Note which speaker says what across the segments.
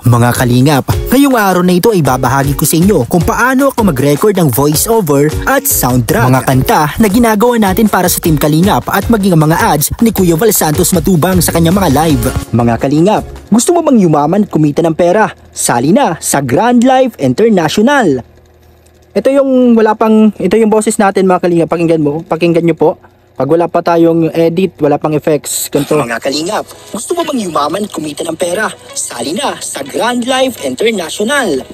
Speaker 1: Mga kalingap, ngayong araw na ito ay babahagi ko sa inyo kung paano ako mag-record ng voiceover at soundtrack. Mga kanta na ginagawa natin para sa Team Kalingap at maging ang mga ads ni Kuya Val Santos Matubang sa kanyang mga live. Mga kalingap, gusto mo bang yumaman at kumita ng pera? Sali na sa Grand Life International. Ito yung boses natin mga kalingap, pakinggan nyo po. Pag wala pa tayong edit, wala pang effects, ganito. Mga kalingap, gusto mo bang yumaman at kumita ng pera? Sali na sa Grand Life International.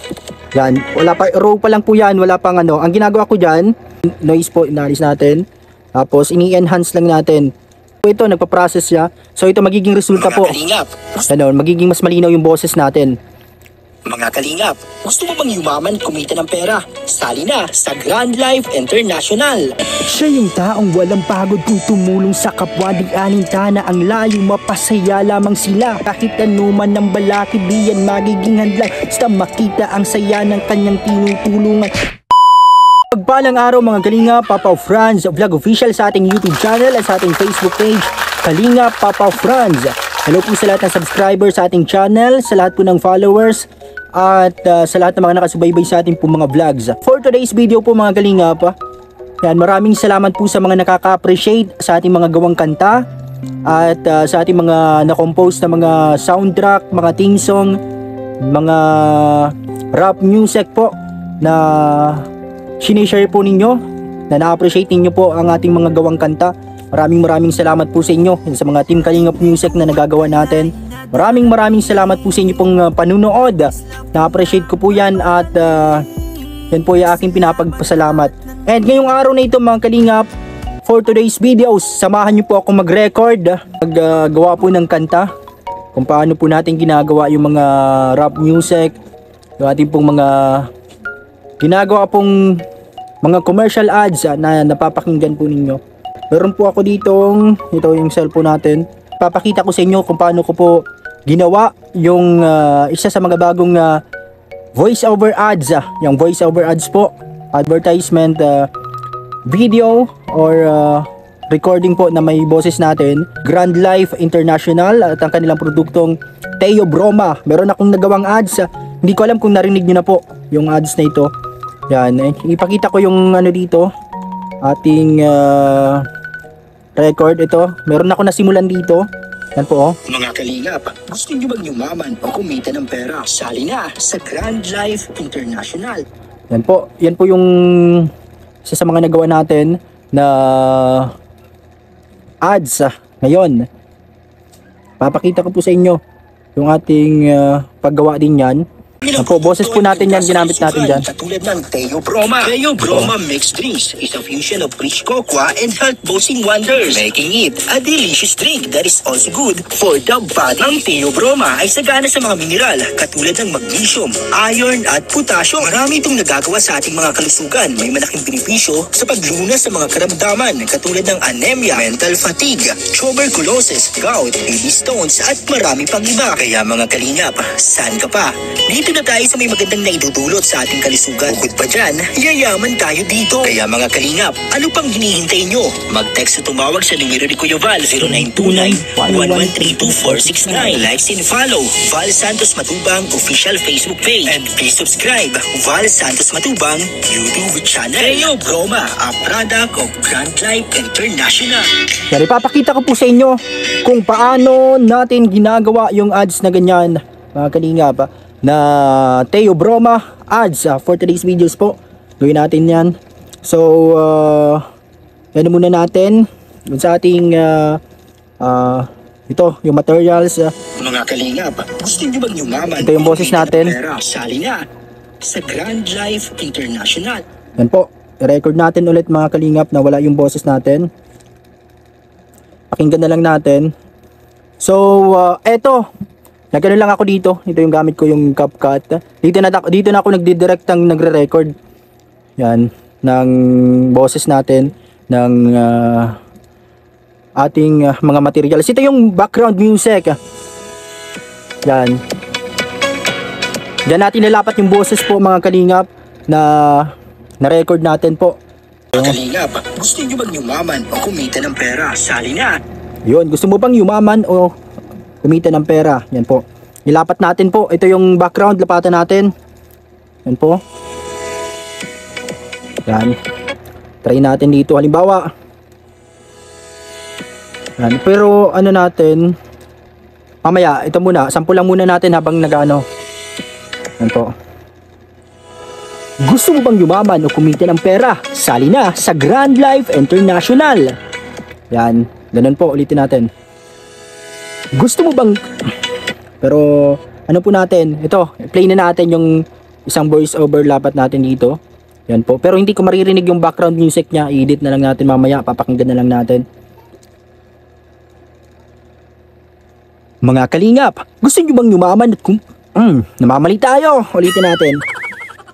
Speaker 1: Yan, wala pa, raw pa lang po yan, wala pang ano. Ang ginagawa ko dyan, noise po, inalis natin. Tapos, ini-enhance lang natin. Ito, nagpa-process siya. So, ito magiging resulta po. Kalingap, ano, magiging mas malinaw yung boses natin. Mga kalingap, gusto mo bang yumaman at kumita ng pera? Sali na sa Grand Life International. Siya yung taong walang pagod kung tumulong sa kapwa, di aninta na ang layo, mapasaya lamang sila. Kahit anuman ng balakid, diyan magiging handlang, basta makita ang saya ng kanyang tinutulungan. Pagpalang araw mga kalingap, Papa Franz Vlog Official sa ating YouTube channel at sa ating Facebook page, Kalingap Papa Franz. Hello po sa lahat ng subscribers sa ating channel, sa lahat po ng followers, at sa lahat ng mga nakasubaybay sa ating po mga vlogs. For today's video po mga kalingap, yan, maraming salamat po sa mga nakaka-appreciate sa ating mga gawang kanta at sa ating mga na-compose na mga soundtrack, mga theme song, mga rap music po na sinishare po ninyo, na na-appreciate ninyo po ang ating mga gawang kanta. Maraming salamat po sa inyo sa mga Team Kalingap Music na nagagawa natin. Maraming salamat po sa inyo pong panunood. Na-appreciate ko po yan at yan po yung aking pinapagpasalamat. And ngayong araw na ito mga kalingap, for today's videos, samahan nyo po ako mag-record, maggawa po ng kanta, kung paano po natin ginagawa yung mga rap music, yung ating pong mga ginagawa pong mga commercial ads na napapakinggan po ninyo. Meron po ako ditong, ito yung cellphone natin. Papakita ko sa inyo kung paano ko po ginawa yung isa sa mga bagong voice over ads. Yung voice over ads po, advertisement video or recording po na may boses natin. Grand Life International at ang kanilang produktong Teo Broma. Meron akong nagawang ads. Hindi ko alam kung narinig nyo na po yung ads na ito. Yan, ipakita ko yung ano dito, ating record. Ito, meron ako nasimulan dito. Yan po, oh. Mga kalingap, gusto nyo bang yumaman o kumita ng pera? Sali na sa Grand Life International. Yan po yung isa sa mga nagawa natin na ads. Ngayon, papakita ko po sa inyo yung ating paggawa din yan. Yan po, boses po natin yan, ginamit natin dyan.
Speaker 2: Katulad ng Teo Broma. Teo Broma Mixed Drinks is a fusion of rich cocoa and health-boosting wonders, making it a delicious drink that is also good for the body. Ang Teo Broma ay sagana sa mga mineral katulad ng magnesium, iron at potassium. Marami itong nagagawa sa ating mga kalusugan. May malaking benepisyo sa paglunas sa mga karamdaman katulad ng anemia, mental fatigue, tuberculosis, gout, kidney stones at marami pang iba. Kaya mga kalingap, saan ka pa? Dito na tayo sa may magandang naidudulot sa ating kalusugan. Bukod pa dyan, yayaman tayo dito. Kaya mga kalingap, ano pang hinihintay nyo? Mag-text o tumawag sa numero ni Kuya Val 0929-1132469. Likes and follow Val Santos Matubang official Facebook page. And please subscribe Val Santos Matubang YouTube channel. Teo Broma, a product of Grand Life International.
Speaker 1: Yan, ipapakita ko po sa inyo kung paano natin ginagawa yung ads na ganyan, mga kalingap, na Teo Broma ads for today's videos po. Gawin natin yan. So yan muna natin sa ating ito yung materials.
Speaker 2: Mga kalingap, gusto nyo bang yumaman?
Speaker 1: Ito yung boses natin.
Speaker 2: Sali na sa Grand Life International.
Speaker 1: Yan po, i-record natin ulit mga kalingap na wala yung boses natin. Pakinggan na lang natin. So eto, nagano lang ako dito. Ito yung gamit ko, yung CapCut. Dito na ako nagdidirect ang nagre-record. Yan, ng boses natin, ng ating mga materials. Ito yung background music. Yan. Diyan natin nalapat yung boses po mga kalingap na na-record natin po.
Speaker 2: Mga kalingap, gusto nyo bang yumaman o kumita ng pera? Sali na!
Speaker 1: Yun, gusto mo bang yumaman o kumita ng pera? Yan po. Nilapat natin po. Ito yung background, lapatan natin. Yan po. Yan. Try natin dito halimbawa. Yan. Pero ano natin, mamaya, ito muna. Sample lang muna natin habang nagano. Yan po. Gusto mo bang yumaman o kumita ng pera? Sali na sa Grand Life International. Yan. Ganun po, ulitin natin. Gusto mo bang... Pero ano po natin, ito, play na natin yung isang voice over lapat natin dito. Yan po. Pero hindi ko maririnig yung background music niya. I-edit na lang natin mamaya. Papakinggan na lang natin. Mga kalingap, gusto nyo bang yumaman at namamali tayo. Ulitin natin.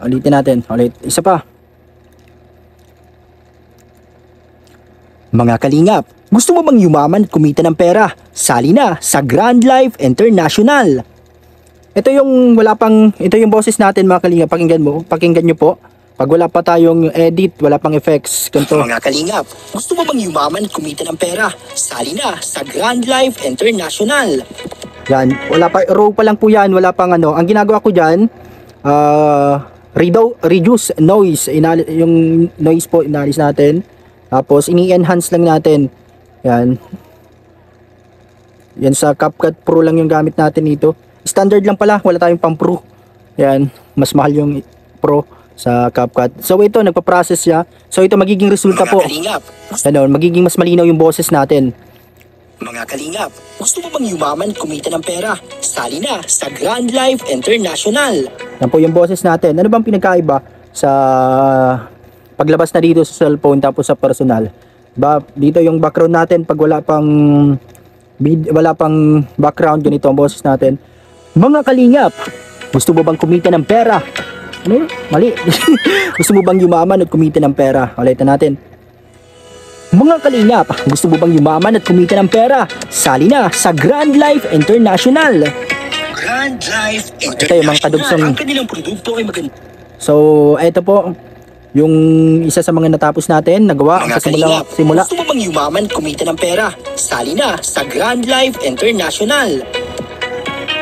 Speaker 1: Ulitin natin. Ulit. Isa pa. Mga kalingap, gusto mo bang yumaman at kumita ng pera? Sali na sa Grand Life International. Ito yung ito yung boses natin mga kalingap. Pakinggan nyo po. Pag wala pa tayong edit, wala pang effects. Ganito.
Speaker 2: Mga kalingap, gusto mo bang yumaman at kumita ng pera? Sali na sa Grand Life International.
Speaker 1: Yan, wala pa, raw pa lang po yan, wala pang ano. Ang ginagawa ko dyan, reduce noise. Yung noise po, inalis natin. Tapos, ini-enhance lang natin. Yan. Yan sa CapCut Pro lang yung gamit natin dito. Standard lang pala, wala tayong pang Pro. Yan, mas mahal yung Pro sa CapCut. So ito, nagpa-process siya. So ito, magiging resulta po. Ano, magiging mas malinaw yung boses natin.
Speaker 2: Mga kalingap, gusto mo bang yumaman at kumita ng pera? Sali na sa Grand Life International.
Speaker 1: Yan po yung boses natin. Ano bang pinagkaiba sa paglabas na dito sa cellphone tapos sa personal? Dito yung background natin, pag wala pang background, ganito ang boses natin. Mga kalingap, gusto mo bang kumita ng pera? Ano? Mali. Gusto mo bang yumaman at kumita ng pera? Ulitin natin. Mga kalingap, gusto mo bang yumaman at kumita ng pera? Sali na sa Grand Life International.
Speaker 2: Grand Life International.
Speaker 1: Ito yung mga kadugsong.
Speaker 2: Ang kanilang produkto ay maganda.
Speaker 1: So, ito po yung isa sa mga natapos natin, nagawa
Speaker 2: Mga
Speaker 1: sa
Speaker 2: kalingap,
Speaker 1: simula.
Speaker 2: gusto mo bang yumaman at kumita ng pera? Sali na sa Grand Life International.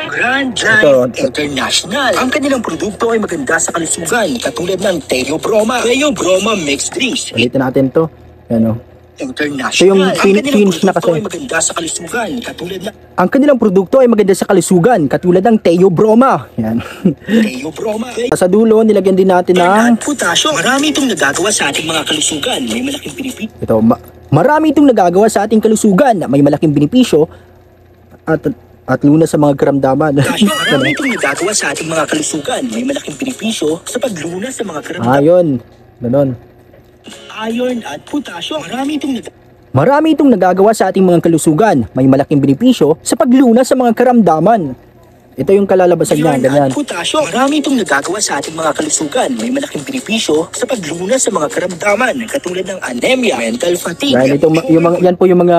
Speaker 2: Grand Life International. Ang kanilang produkto ay maganda sa kalusugan, katulad ng Teo Broma. Teo Broma Mixed Drinks
Speaker 1: Ulitin natin to. Ano?
Speaker 2: International.
Speaker 1: So yung
Speaker 2: Ang kanilang
Speaker 1: finish na
Speaker 2: produkto
Speaker 1: kasi.
Speaker 2: ay maganda sa kalusugan, katulad ng
Speaker 1: Ang kanilang produkto ay maganda sa kalusugan, katulad ng Teo Broma. Yan.
Speaker 2: Teo Broma.
Speaker 1: Sa dulo, nilagyan din natin ng
Speaker 2: Potasyo. Marami itong nagagawa sa ating mga kalusugan. May malaking benefit.
Speaker 1: ito. Marami itong nagagawa sa ating kalusugan. May malaking benepisyo at lunas sa mga karamdaman.
Speaker 2: Potasyo. Marami itong nagagawa sa ating mga kalusugan. May malaking benepisyo sa paglunas sa mga karamdaman.
Speaker 1: Ayun. Ganon.
Speaker 2: Iron at potasyo.
Speaker 1: Marami itong nagagawa sa ating mga kalusugan. May malaking benepisyo sa paglunas sa mga karamdaman. Ito yung kalalabasan niya.
Speaker 2: Iron
Speaker 1: Ganyan.
Speaker 2: at potasyo. Marami itong nagagawa sa ating mga kalusugan. May malaking benepisyo sa paglunas sa mga karamdaman, katulad ng anemia, mental fatigue.
Speaker 1: Yan po yung mga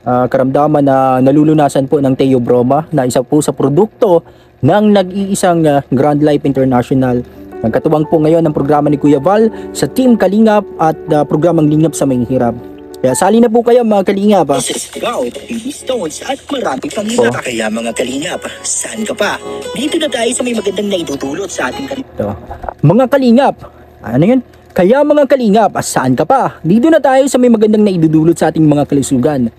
Speaker 1: karamdaman na nalulunasan po ng Teo Broma, na isa po sa produkto ng nag-iisang Grand Life International. Nagkatuwang po ngayon ang programa ni Kuya Val sa Team Kalingap at programang Lingap sa Mahihirap. Kaya sali na po kayo mga Kalingap.
Speaker 2: Sprout, baby stones at marami pang iba. Kaya mga Kalingap, saan ka pa? Dito na tayo sa may magandang naidudulot sa ating
Speaker 1: Mga Kalingap, ano yun? Kaya mga Kalingap, saan ka pa? Dito na tayo sa may magandang naidudulot sa ating mga kalusugan.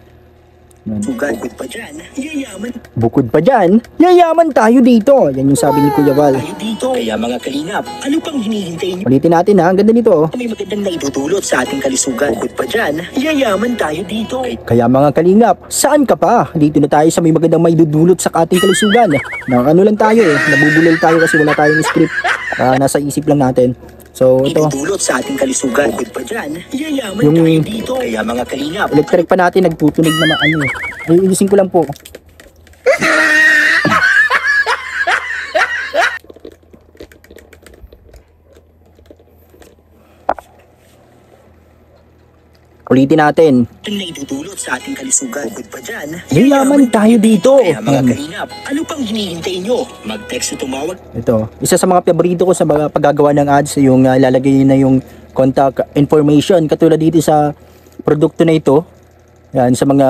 Speaker 2: Bukod pa dyan, yayaman
Speaker 1: Bukod pa dyan, yayaman tayo dito. Yan yung sabi ni Kuya Val.
Speaker 2: tayo dito. Kaya mga Kalingap, ano pang hinihintay niyo?
Speaker 1: Ulitin natin ha, ang ganda nito.
Speaker 2: May magandang naidudulot sa ating kalusugan. Bukod pa dyan, yayaman tayo dito.
Speaker 1: Kaya mga Kalingap, saan ka pa? Dito na tayo sa may magandang maidudulot sa ating kalusugan. Ano lang tayo nabubulol tayo kasi wala tayong script. Nasa isip lang natin. So ito,
Speaker 2: Idudulot sa ating kalusugan. Bukod pa dyan, yayaman
Speaker 1: Yung-
Speaker 2: tayo dito. Kaya mga Kalingap,
Speaker 1: electric pa natin, nagtutunog na Ayusin ko lang po. Ulitin natin.
Speaker 2: na idudulot sa ating kalusugan. Bukod pa dyan,
Speaker 1: Yayaman tayo dito.
Speaker 2: Kaya mga Kalingap, ano pang hinihintay nyo? Mag-text o tumawag.
Speaker 1: Ito, isa sa mga paborito ko sa mga paggagawa ng ads, yung lalagay na yung contact information. Katulad dito sa produkto na ito. Yan, sa mga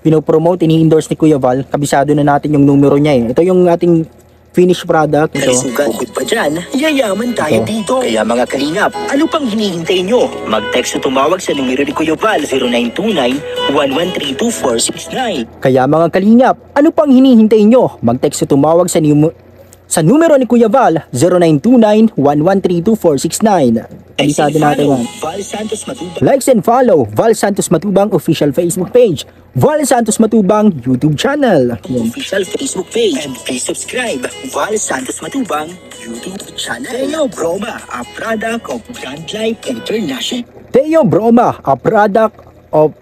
Speaker 1: pinopromote, ini-endorse ni Kuya Val. Kabisado na natin yung numero niya eh. Ito yung ating finished product. Ito.
Speaker 2: Kalisugan, bukod pa dyan, yayaman tayo dito. Kaya mga kalingap, ano pang hinihintay nyo? Mag-text o tumawag sa numero ni Kuya Val 0929-113-2469.
Speaker 1: Kaya mga kalingap, ano pang hinihintay nyo? Mag-text o tumawag sa numero ni Kuya Val 0929-113-2469. Kabisado natin yan.
Speaker 2: Val Santos Matubang.
Speaker 1: Likes and follow Val Santos Matubang official Facebook page, Val Santos Matubang YouTube channel. Yan.
Speaker 2: Official Facebook page. And please subscribe Val Santos Matubang YouTube channel. Teo Broma, a product of Grand Life International.
Speaker 1: Teo Broma, a product of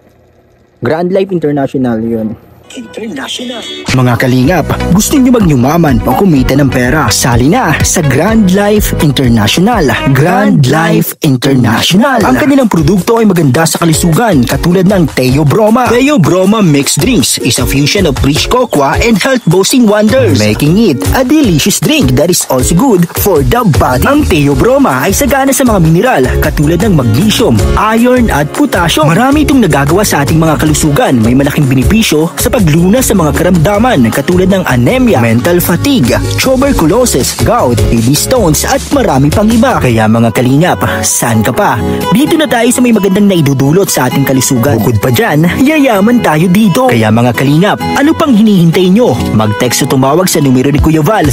Speaker 1: Grand Life International. Yun.
Speaker 2: International.
Speaker 1: Mga kalingap, gusto nyo magyumaman o kumita ng pera? Sali na sa Grand Life International. Grand Life International. Ang kanilang produkto ay maganda sa kalusugan, katulad ng Teo Broma. Teo Broma Mixed Drinks is a fusion of rich cocoa and health boosting wonders, making it a delicious drink that is also good for the body. Ang Teo Broma ay sagana sa mga mineral, katulad ng magnesium, iron at potassium. Marami itong nagagawa sa ating mga kalusugan. May malaking benepisyo sa paglunas sa mga karamdaman katulad ng anemia, mental fatigue, tuberculosis, gout, kidney stones at marami pang iba. Kaya mga kalingap, saan ka pa? Dito na tayo sa may magandang naidudulot sa ating kalusugan. Bukod pa dyan, yayaman tayo dito. Kaya mga kalingap, ano pang hinihintay nyo? Mag-text o tumawag sa numero ni Kuya Val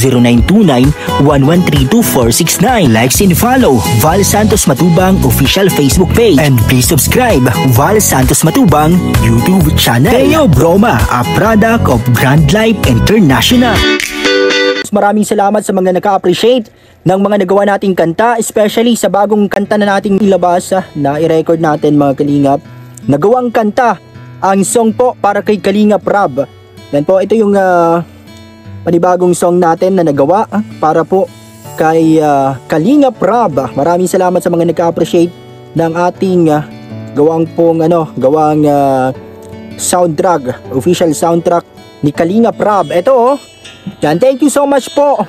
Speaker 1: 0929-113-2469. Likes and follow Val Santos Matubang official Facebook page. And please subscribe Val Santos Matubang YouTube channel. Teo Broma, a product of Grand Life International. Maraming salamat sa mga naka-appreciate ng mga nagawa nating kanta, especially sa bagong kanta na nating ilabas na i-record natin mga kalingap. Nagawang kanta, ang song po para kay Kalingap Rob. Yan po, ito yung panibagong song natin na nagawa para po kay Kalingap Rob. Maraming salamat sa mga naka-appreciate ng ating gawang soundtrack, official soundtrack ni Kalingap Rob. Ito oh. Yan, thank you so much po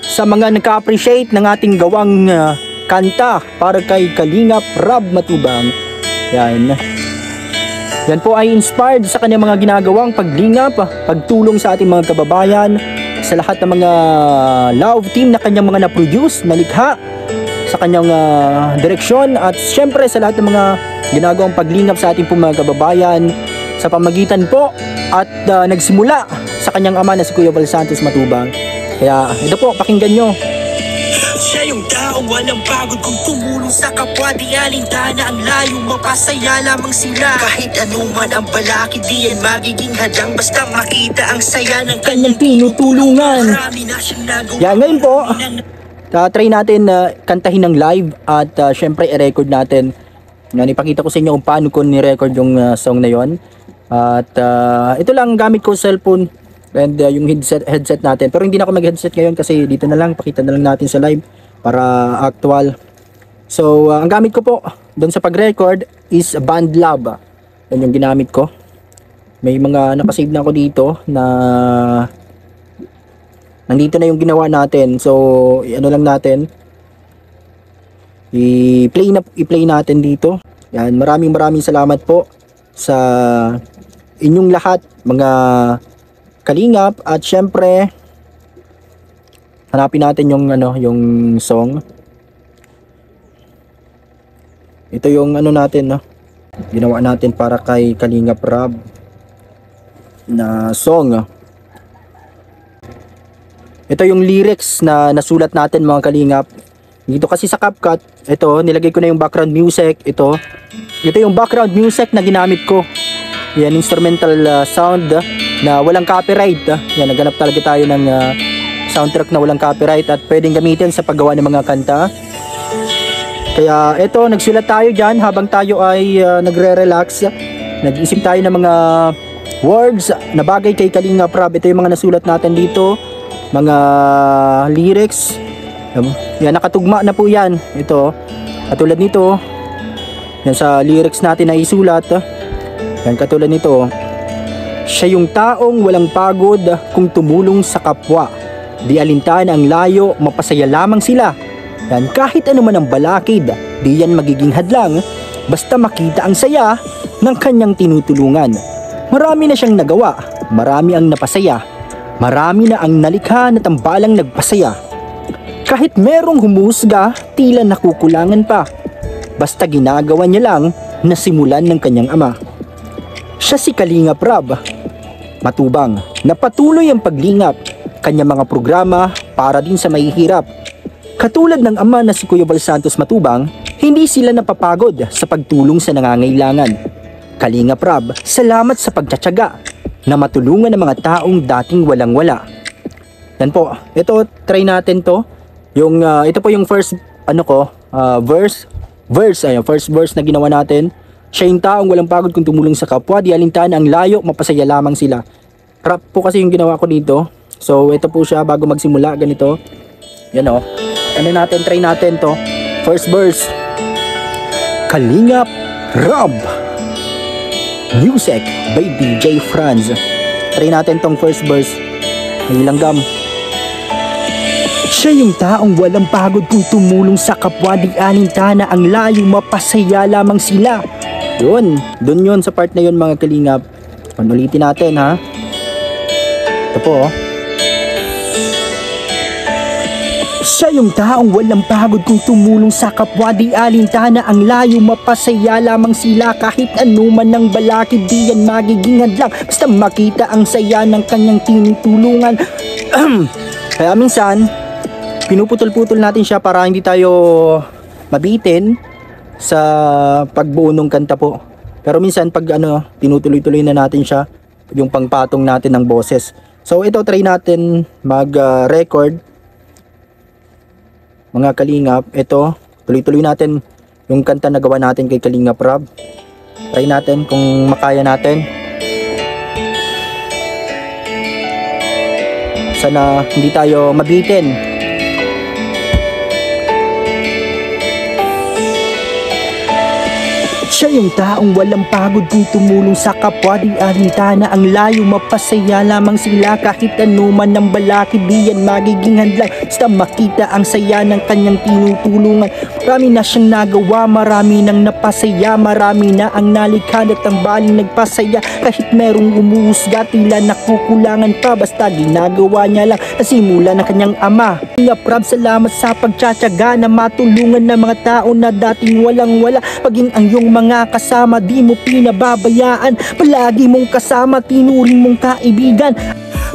Speaker 1: sa mga naka-appreciate ng ating gawang kanta para kay Kalingap Rob Matubang. Yan. Yan po ay inspired sa kanyang mga ginagawang paglingap, pagtulong sa ating mga kababayan, sa lahat ng mga love team na kanyang mga na-produce, nalikha sa kanyang direksyon, at syempre sa lahat ng mga ginagawang paglingap sa ating mga kababayan sa pamagitan po at nagsimula sa kanyang ama na si Kuya Val Santos Matubang. Kaya ito po, pakinggan nyo.
Speaker 2: Siya yung taong walang pagod kung tumulong sa kapwa, di alintana ang layo, mapasaya lamang sila. Kahit anuman ang balakid, di yan magiging hadang basta makita ang saya ng kanyang tinutulungan. Marami na siyang nagawa.
Speaker 1: Yan, ngayon po try natin kantahin ng live at syempre i-record natin. Yan, ipakita ko sa inyo kung paano ko ni-record yung song na yon. At ito lang gamit ko cellphone and yung headset natin. Pero hindi na ako mag-headset ngayon kasi dito na lang, pakita na lang natin sa live para actual. So ang gamit ko po doon sa pag-record is BandLab. Yan yung ginamit ko. May mga nakasave na ako dito na nandito na yung ginawa natin. So ano lang natin, i-play natin dito. Yan, maraming salamat po sa inyong lahat mga kalingap, at syempre hanapin natin yung yung song. Ito yung natin ginawa natin para kay Kalingap Rob na song. Ito yung lyrics na nasulat natin mga kalingap. Dito kasi sa CapCut, ito nilagay ko na yung background music. Ito yung background music na ginamit ko. Yan, instrumental sound na walang copyright. Yan, naghanap talaga tayo ng soundtrack na walang copyright at pwedeng gamitin sa paggawa ng mga kanta. Kaya ito, nagsulat tayo dyan habang tayo ay nagre-relax. Nag-isip tayo ng mga words na bagay kay Kalingap Rob. Ito yung mga nasulat natin dito, mga lyrics. Yan, nakatugma na po yan. Ito, katulad nito. Yan sa lyrics natin na isulat. Yan, katulad nito. Siya yung taong walang pagod kung tumulong sa kapwa. Di alintana ang layo, mapasaya lamang sila. Yan, kahit ano man ang balakid, di yan magiging hadlang. Basta makita ang saya ng kanyang tinutulungan. Marami na siyang nagawa, marami ang napasaya, marami na ang nalikha na tambalang nagpasaya. Kahit merong humusga, tila nakukulangan pa. Basta ginagawa niya lang na simulan ng kanyang ama. Siya si Kalingap Rab. Matubang na patuloy ang paglingap, kanyang mga programa para din sa mahihirap. Katulad ng ama na si Kuya Val Santos Matubang, hindi sila napapagod sa pagtulong sa nangangailangan. Kalingap Rab, salamat sa pagtsatsaga na matulungan ng mga taong dating walang-wala. Yan po, ito try natin to. Ito po yung first first verse na ginawa natin. Siya yung taong walang pagod kung tumulong sa kapwa, di alintana ang layo, mapasaya lamang sila. Rap po kasi yung ginawa ko dito. So ito po siya bago magsimula, ganito. Yan o. Try natin to. First verse. Kalingap Rab. Music by DJ Franz. Try natin tong first verse. May langgam. Siya yung taong walang pagod kung tumulong sa kapwa, di alintana ang layo, mapasaya lamang sila. Yun, dun yun sa part na yun mga kalingap. Panulitin natin ha. Ito po oh. Siya yung taong walang pagod kung tumulong sa kapwa, di alintana ang layo, mapasaya lamang sila. Kahit anuman ng balakid, di yan magiging hadlang, basta makita ang saya ng kanyang tinutulungan. Kaya minsan pinuputol-putol natin siya para hindi tayo mabitin sa pagbuo ng kanta po. Pero minsan pag tinutuloy-tuloy na natin siya, yung pangpatong natin ng boses. So ito try natin mag-record mga kalingap. Ito, tuloy-tuloy natin yung kanta na gawa natin kay Kalingap Rab. Try natin kung makaya natin. Sana hindi tayo mabitin. Siya yung taong walang pagod kung tumulong sa kapwa, di alintana ang layo, mapasaya lamang sila. Kahit anuman ng balakid, di yan magiging hadlang, basta makita ang saya ng kanyang tinutulungan. Marami na siyang nagawa, marami nang napasaya, marami na ang nalikha at ang baling nagpasaya. Kahit merong umuusga, tila nakukulangan pa, basta ginagawa niya lang na simula ng kanyang ama. Kalingap Rab, salamat sa pagtsatsaga na matulungan ng mga tao na dating walang-wala. Paging ang iyong mga kasama, di mo pinababayaan, palagi mong kasama, tinuring mong kaibigan.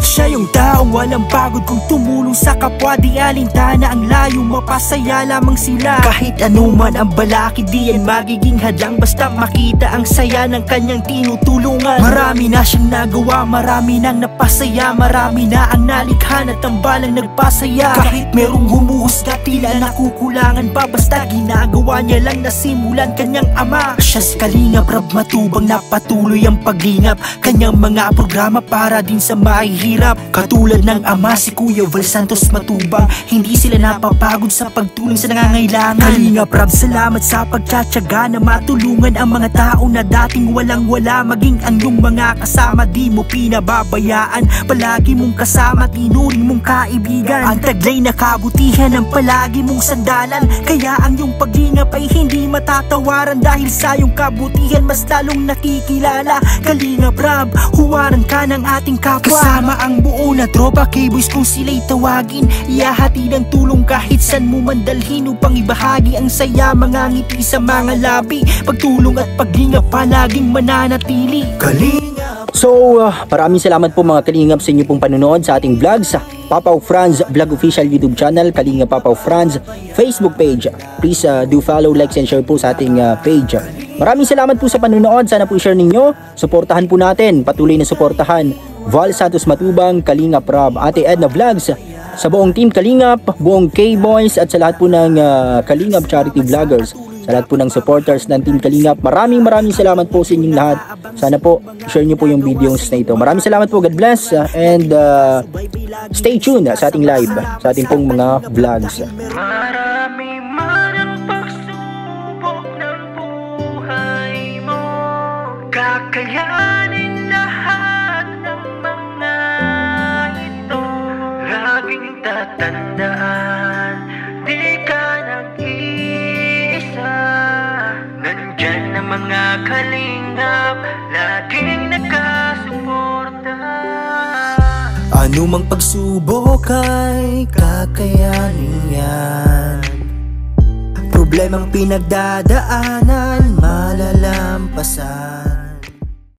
Speaker 1: Siya yung taong walang pagod kung tumulong sa kapwa, di alintana ang layo, mapasaya lamang sila. Kahit anuman ang balakid, di yan magiging hadlang, basta makita ang saya ng kanyang tinutulungan. Marami na siyang nagawa, marami nang napasaya, marami na ang nalikha na tambalang nagpasaya. Kahit merong humuhusga, tila nakukulangan pa, basta ginagawa niya lang na simulan kanyang ama. Siya si Kalingap Rab Matubang na patuloy ang paglingap, kanyang mga programa para din sa mahihirap. Katulad ng ama si Kuya Val Santos Matubang, hindi sila napapagod sa pagtulong sa nangangailangan. Kalingap Rab, salamat sa pagtsatsaga na matulungan ang mga tao na dating walang-wala. Maging ang iyong mga kasama, di mo pinababayaan, palagi mong kasama, tinuring mong kaibigan. Ang taglay na kabutihan ang palagi mong sandalan, kaya ang iyong paglingap ay hindi matatawaran. Dahil sa iyong kabutihan mas lalong nakikilala. Kalingap Rab, huwaran ka ng ating kapwa. Kasama ang buo na tropa, K-boys kung sila'y tawagin, iahati ng tulong kahit san mo man dalhin, upang ibahagi ang saya, mga ngiti sa mga labi. Pagtulong at paglingap palaging mananatili. Kalingap. So maraming salamat po mga kalingap sa inyo pong panonood sa ating vlog sa Papaw Franz Vlog Official YouTube channel, Kalingap Papaw Franz Facebook page. Please do follow, like, and share po sa ating page. Maraming salamat po sa panonood. Sana po share ninyo. Suportahan po natin, patuloy na suportahan Val Santos Matubang, Kalingap Rab, Ate Edna Vlogs, sa buong team Kalingap, buong K-Boys at sa lahat po ng Kalingap Charity Vloggers, sa lahat po ng supporters ng team Kalingap. Maraming salamat po sa inyong lahat. Sana po share nyo po yung videos na ito. Maraming salamat po. God bless and stay tuned sa ating live, sa ating pong mga vlogs.
Speaker 3: Marami man ang pagsubok ng buhay mo, kakayanin lahat ng mga ito. Laging tatandaan, di ka nag-iisa. Nandyan ang mga kalingap, laging
Speaker 1: Anumang pagsubok ay kakayanin yan. Problemang pinagdadaanan